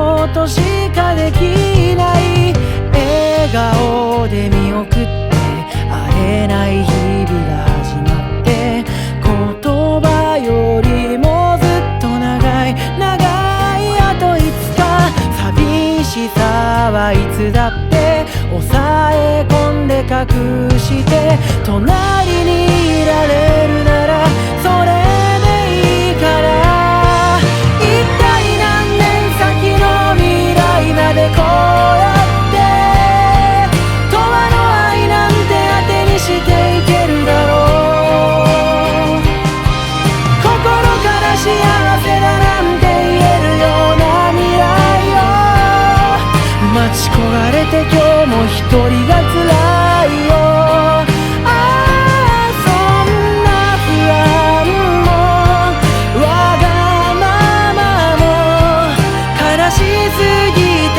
ことしかできない。笑顔で見送って会えない日々が始まって、言葉よりもずっと長い長いあといつか。寂しさはいつだって抑え込んで隠して、隣にいられるならそれでいいから。一体何年先の未来までこうやって永遠の愛なんて当てにしていけるだろう。心から幸せだなんて言えるような未来を待ち焦がれて今日も一人が辛いよ。ああそんな不安もわがままも悲しすぎて